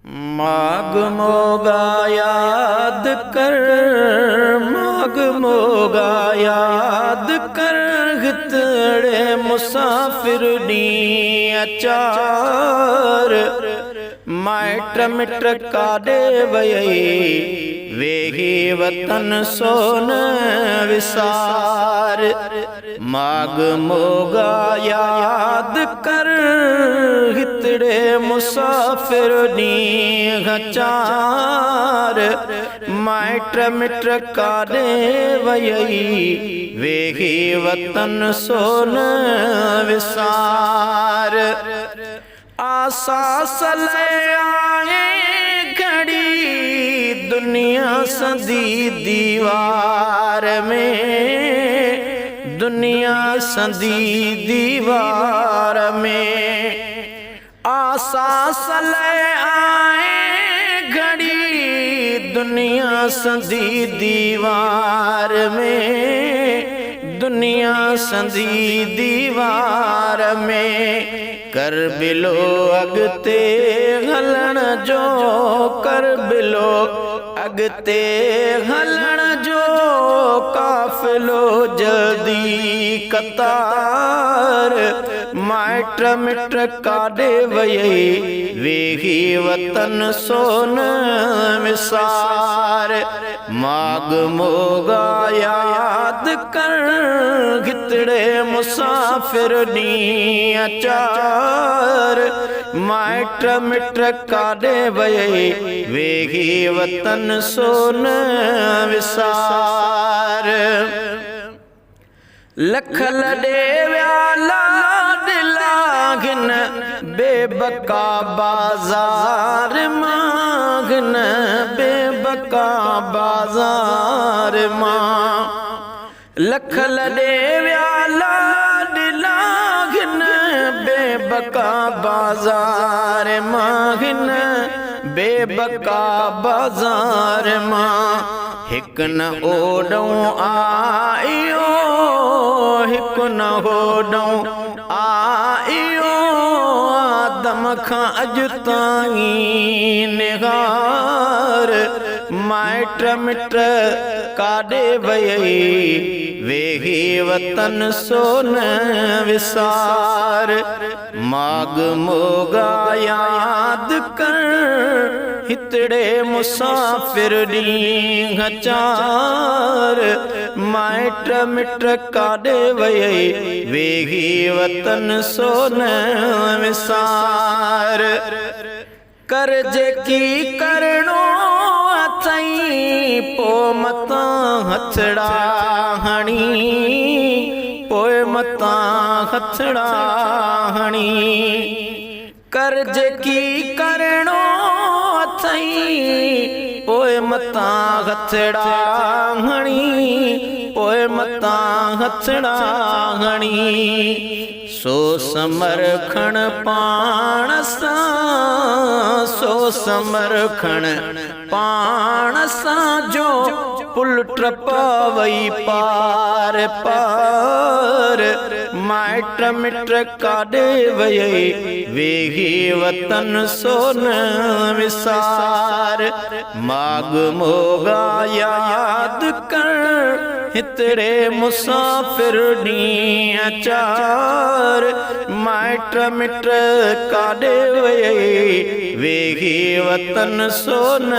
माग मोगा याद कर, माग मोगा याद कर, गितड़े मुसाफिर नी अचार। माइट मिट काडे वयई वेही वतन सोन विसार। माग मोगा याद कर, गितड़े मुसाफिर नी अचार। माइट मिट काडे वयई वेही वतन सोन विसार। आसास ले आए घड़ी दुनिया संधी दीवार में, दुनिया संधी दीवार में। आसास ले आए घड़ी दुनिया संधी दीवार में, दुनिया संधी दीवार में। कर बिलो अगते हलन जो, कर बिलो अगते हलन जो, काफिलो जदी कतार। माइट मिट काडे वयई वेही वतन सोन विसार। माग मोगा याद कर, गितड़े मुसाफिर नी अचार। माइट मिट काडे वयई वेही वतन सोन विसार। लख लडे व्याला दिलागिन बेबका बाजार मांगन, बेबका बाजार मां। लख लडे व्याला दिलागिन बेबका बाजार मांगन, बेबका बाजार मां। हिक न ओडऊं आइयो, हिक न ओडऊं आइयो, आदम खां अॼु ताईं निगार। माइट मिट काडे वयई वेही वतन सोन विसार। माग मोगा याद कर, हितड़े मुसाफिर नी अचार। माइट मिट काडे वयई वेही वतन सोन विसार। करजे की करणो अथई पो मता हथड़ा हणी, पोए मता हथड़ा हणी। करजे की करणो अथई पोए मता हथड़ा हणी, पोए मता हथड़ा हणी। सो समरखण पाण सां, सो समरखण पाण सां जो पुल ट्रपावई पार पार। माइट मिट काडे वयई वेही वतन सोन विसार। माग मोगा याद कर, हितड़े मुसाफिर नी अचार। माइट मिट काडे वयई वेही वतन सोन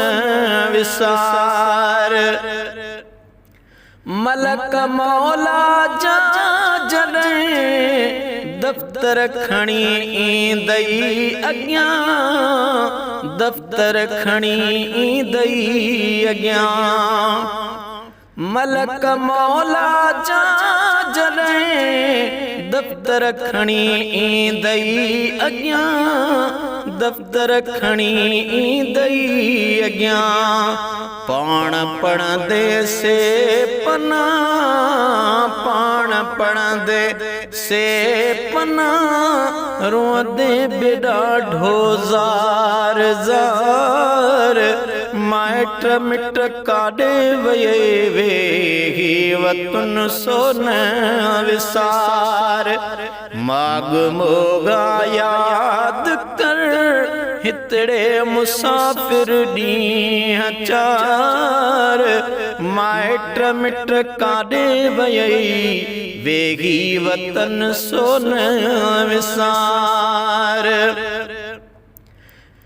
विसार। मलक मौला जा जॾहिं दफ्तर खणी ईंदई अॻियां, दफ्तर खणी ईंदई अॻियां। मलक मौला जा जॾहिं दफ्तर खणी ईंदई अॻियां, दफ्तर खणी ईंदई अॻियां। पाण पढ़ंदे से पना, पाण पढ़ंदे से पना, रोंदे बि ॾाढो ज़ार ज़ार। माइट मिट काडे वयई वेही वतन सोन विसार। माग मोगा याद कर, हितड़े मुसाफिर ॾींहं चार, माइट मिट काॾे वयई वेगी वतन सोन विसार।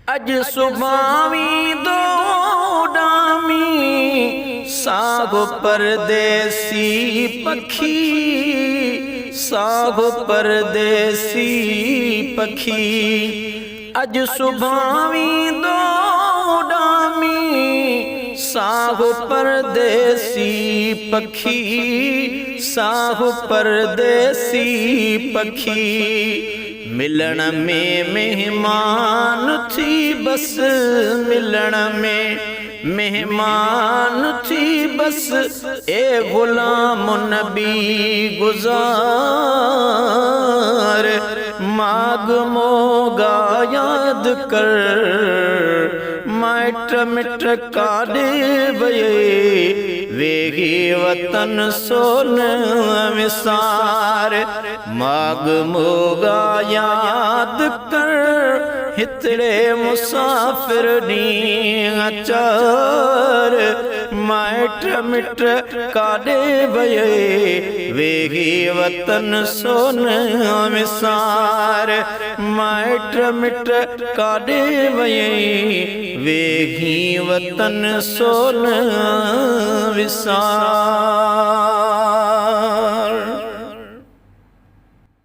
अज सुभावी दो डामी सागो परदेसी पखी, सागो परदेसी पखी। अज सुभावी दो डामी सागो परदेसी पखी, सागो परदेसी पखी। मिलन में मेहमान थी बस, मिलन में मेहमान थी बस, ए गुलाम नबी गुजार। माग मोगा याद कर, माइट मिट काॾे वये वेगी वतन सोन विसार। माग मोगा याद कर, हितड़े मुसाफिर ॾींहं चार, माइट मिट काॾे वये वेगी वतन सोन विसार। माइट मिट काॾे वये वेगी वतन सोन विसार।